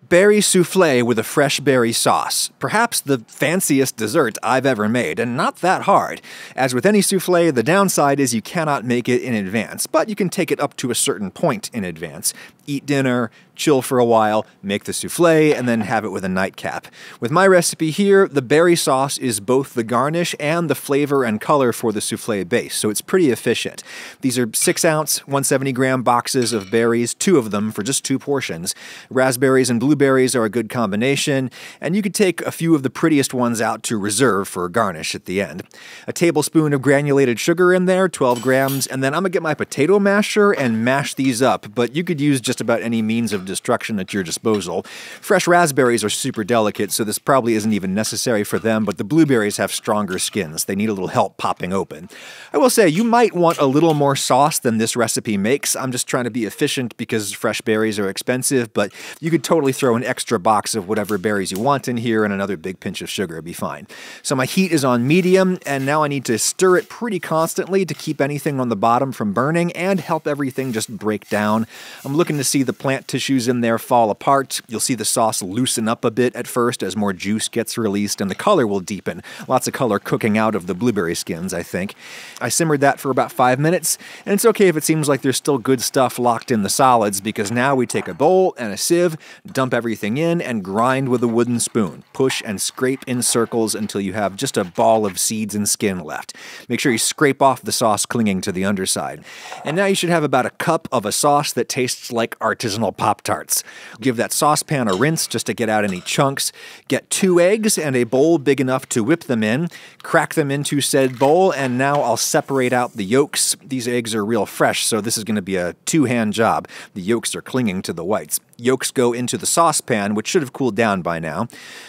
Berry souffle with a fresh berry sauce. Perhaps the fanciest dessert I've ever made, and not that hard. As with any souffle, the downside is you cannot make it in advance, but you can take it up to a certain point in advance. Eat dinner, chill for a while, make the souffle, and then have it with a nightcap. With my recipe here, the berry sauce is both the garnish and the flavor and color for the souffle base, so it's pretty efficient. These are 6-ounce, 170-gram boxes of berries, 2 of them for just 2 portions. Raspberries and blueberries are a good combination, and you could take a few of the prettiest ones out to reserve for garnish at the end. A tablespoon of granulated sugar in there, 12 grams, and then I'm gonna get my potato masher and mash these up, but you could use just about any means of destruction at your disposal. Fresh raspberries are super delicate, so this probably isn't even necessary for them, but the blueberries have stronger skins. They need a little help popping open. I will say, you might want a little more sauce than this recipe makes. I'm just trying to be efficient because fresh berries are expensive, but you could totally throw an extra box of whatever berries you want in here and another big pinch of sugar would be fine. So my heat is on medium, and now I need to stir it pretty constantly to keep anything on the bottom from burning and help everything just break down. I'm looking to see the plant tissues in there fall apart. You'll see the sauce loosen up a bit at first as more juice gets released, and the color will deepen. Lots of color cooking out of the blueberry skins, I think. I simmered that for about 5 minutes, and it's okay if it seems like there's still good stuff locked in the solids, because now we take a bowl and a sieve, dump everything in, and grind with a wooden spoon. Push and scrape in circles until you have just a ball of seeds and skin left. Make sure you scrape off the sauce clinging to the underside. And now you should have about a cup of a sauce that tastes like artisanal Pop-Tarts. Give that saucepan a rinse just to get out any chunks. Get 2 eggs and a bowl big enough to whip them in. Crack them into said bowl, and now I'll separate out the yolks. These eggs are real fresh, so this is going to be a 2-hand job. The yolks are clinging to the whites. Yolks go into the saucepan, which should have cooled down by now.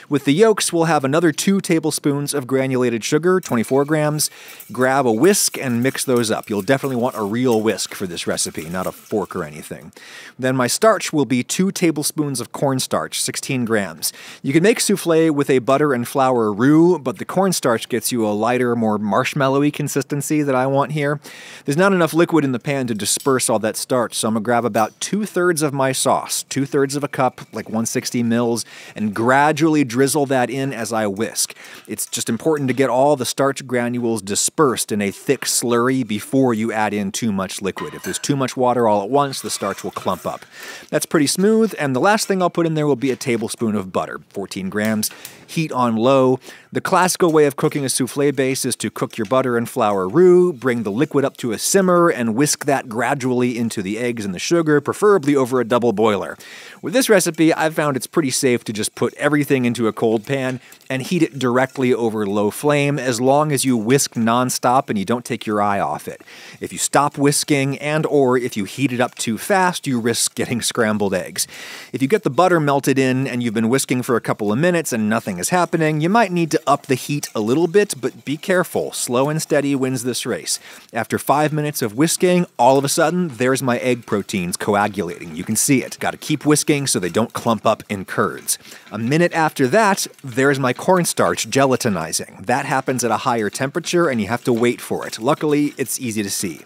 With the yolks, we'll have another 2 tablespoons of granulated sugar, 24 grams. Grab a whisk and mix those up. You'll definitely want a real whisk for this recipe, not a fork or anything. Then my starch will be 2 tablespoons of cornstarch, 16 grams. You can make souffle with a butter and flour roux, but the cornstarch gets you a lighter, more marshmallowy consistency that I want here. There's not enough liquid in the pan to disperse all that starch, so I'm going to grab about 2/3 of my sauce, 2/3 of a cup, like 160 mils, and gradually drizzle that in as I whisk. It's just important to get all the starch granules dispersed in a thick slurry before you add in too much liquid. If there's too much water all at once, the starch will clump up. That's pretty smooth, and the last thing I'll put in there will be a tablespoon of butter, 14 grams. Heat on low. The classical way of cooking a souffle base is to cook your butter and flour roux, bring the liquid up to a simmer, and whisk that gradually into the eggs and the sugar, preferably over a double boiler. With this recipe, I've found it's pretty safe to just put everything into a cold pan and heat it directly over low flame, as long as you whisk nonstop and you don't take your eye off it. If you stop whisking or if you heat it up too fast, you risk getting scrambled eggs. If you get the butter melted in and you've been whisking for a couple of minutes and nothing is happening, you might need to up the heat a little bit, but be careful. Slow and steady wins this race. After 5 minutes of whisking, all of a sudden, there's my egg proteins coagulating. You can see it. Got to keep whisking so they don't clump up in curds. A minute after that, there's my cornstarch gelatinizing. That happens at a higher temperature, and you have to wait for it. Luckily, it's easy to see.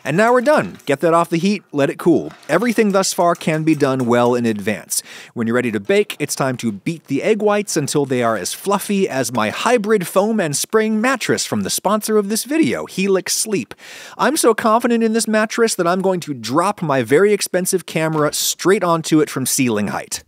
And now we're done. Get that off the heat, let it cool. Everything thus far can be done well in advance. When you're ready to bake, it's time to beat the egg whites until they are as fluffy as my hybrid foam and spring mattress from the sponsor of this video, Helix Sleep. I'm so confident in this mattress that I'm going to drop my very expensive camera straight onto it from ceiling height.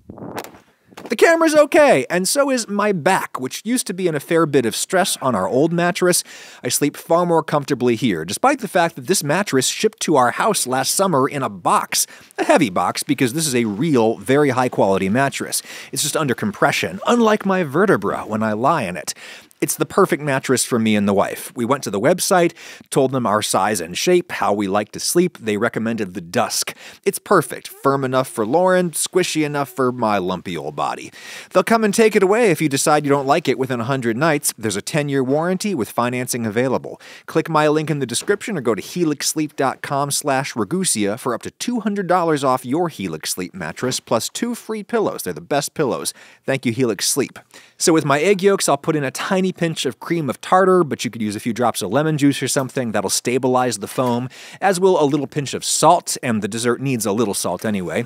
The camera's okay, and so is my back, which used to be in a fair bit of stress on our old mattress. I sleep far more comfortably here, despite the fact that this mattress shipped to our house last summer in a box. A heavy box, because this is a real, very high-quality mattress. It's just under compression, unlike my vertebra when I lie in it. It's the perfect mattress for me and the wife. We went to the website, told them our size and shape, how we like to sleep. They recommended the Dusk. It's perfect. Firm enough for Lauren, squishy enough for my lumpy old body. They'll come and take it away if you decide you don't like it within 100 nights. There's a 10-year warranty with financing available. Click my link in the description or go to helixsleep.com/Ragusia for up to $200 off your Helix Sleep mattress, plus 2 free pillows. They're the best pillows. Thank you, Helix Sleep. So with my egg yolks, I'll put in a tiny tiny pinch of cream of tartar, but you could use a few drops of lemon juice or something. That'll stabilize the foam, as will a little pinch of salt, and the dessert needs a little salt anyway.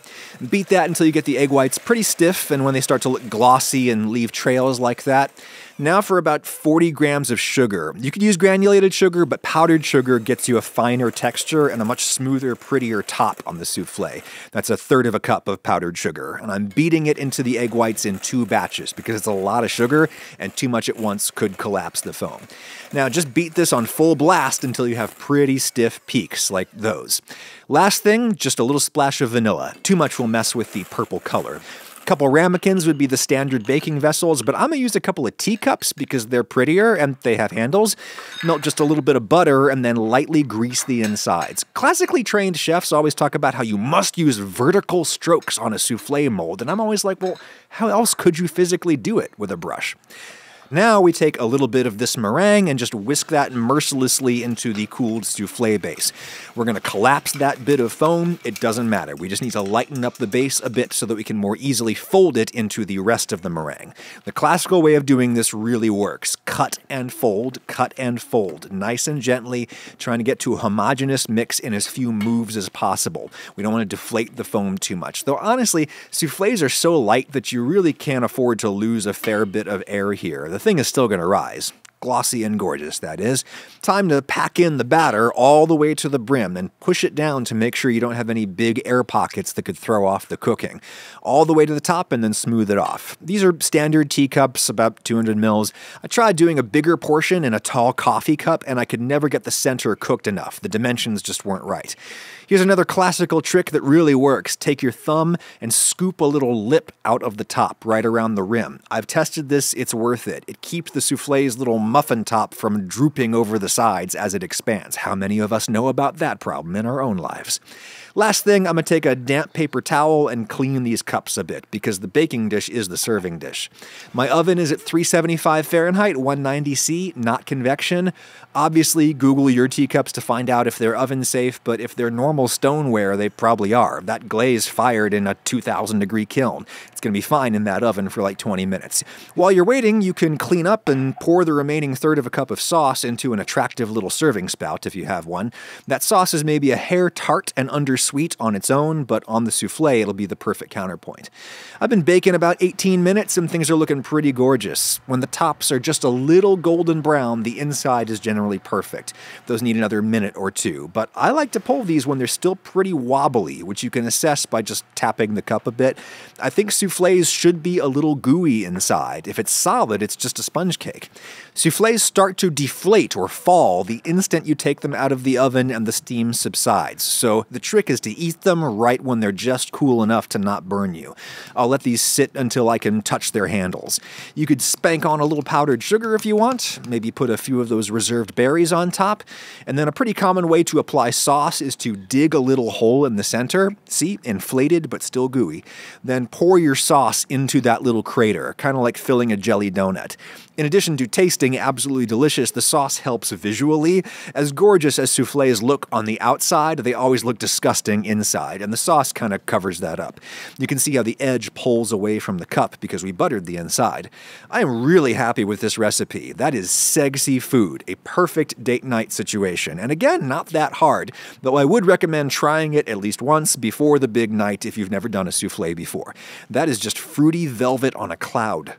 Beat that until you get the egg whites pretty stiff, and when they start to look glossy and leave trails like that. Now for about 40 grams of sugar. You could use granulated sugar, but powdered sugar gets you a finer texture and a much smoother, prettier top on the souffle. That's 1/3 cup of powdered sugar, and I'm beating it into the egg whites in 2 batches because it's a lot of sugar, and too much at once could collapse the foam. Now just beat this on full blast until you have pretty stiff peaks like those. Last thing, just a little splash of vanilla. Too much will mess with the purple color. A couple ramekins would be the standard baking vessels, but I'm going to use a couple of teacups because they're prettier and they have handles. Melt just a little bit of butter and then lightly grease the insides. Classically trained chefs always talk about how you must use vertical strokes on a souffle mold, and I'm always like, well, how else could you physically do it with a brush? Now we take a little bit of this meringue and just whisk that mercilessly into the cooled souffle base. We're going to collapse that bit of foam. It doesn't matter. We just need to lighten up the base a bit so that we can more easily fold it into the rest of the meringue. The classical way of doing this really works. Cut and fold, nice and gently, trying to get to a homogeneous mix in as few moves as possible. We don't want to deflate the foam too much. Though honestly, souffles are so light that you really can't afford to lose a fair bit of air here. The thing is still going to rise. Glossy and gorgeous, that is. Time to pack in the batter all the way to the brim and push it down to make sure you don't have any big air pockets that could throw off the cooking. All the way to the top and then smooth it off. These are standard teacups, about 200 mils. I tried doing a bigger portion in a tall coffee cup and I could never get the center cooked enough. The dimensions just weren't right. Here's another classical trick that really works. Take your thumb and scoop a little lip out of the top, right around the rim. I've tested this, it's worth it. It keeps the souffle's little muffin top from drooping over the sides as it expands. How many of us know about that problem in our own lives? Last thing, I'm going to take a damp paper towel and clean these cups a bit because the baking dish is the serving dish. My oven is at 375 Fahrenheit, 190 C, not convection. Obviously, Google your teacups to find out if they're oven safe, but if they're normal stoneware, they probably are. That glaze fired in a 2,000-degree kiln. It's going to be fine in that oven for like 20 minutes. While you're waiting, you can clean up and pour the remaining 1/3 cup of sauce into an attractive little serving spout if you have one. That sauce is maybe a hair tart and undersweet on its own, but on the souffle, it'll be the perfect counterpoint. I've been baking about 18 minutes and things are looking pretty gorgeous. When the tops are just a little golden brown, the inside is generally perfect. Those need another minute or two, but I like to pull these when they're still pretty wobbly, which you can assess by just tapping the cup a bit. I think souffles should be a little gooey inside. If it's solid, it's just a sponge cake. Souffles start to deflate or fall the instant you take them out of the oven and the steam subsides, so the trick is to eat them right when they're just cool enough to not burn you. I'll let these sit until I can touch their handles. You could spank on a little powdered sugar if you want, maybe put a few of those reserved berries on top, and then a pretty common way to apply sauce is to dig a little hole in the center, see, inflated but still gooey, then pour your sauce into that little crater, kind of like filling a jelly donut. In addition to tasting absolutely delicious, the sauce helps visually. As gorgeous as souffles look on the outside, they always look disgusting inside, and the sauce kind of covers that up. You can see how the edge pulls away from the cup because we buttered the inside. I am really happy with this recipe. That is sexy food, a perfect date night situation. And again, not that hard, though I would recommend trying it at least once before the big night if you've never done a souffle before. That is just fruity velvet on a cloud.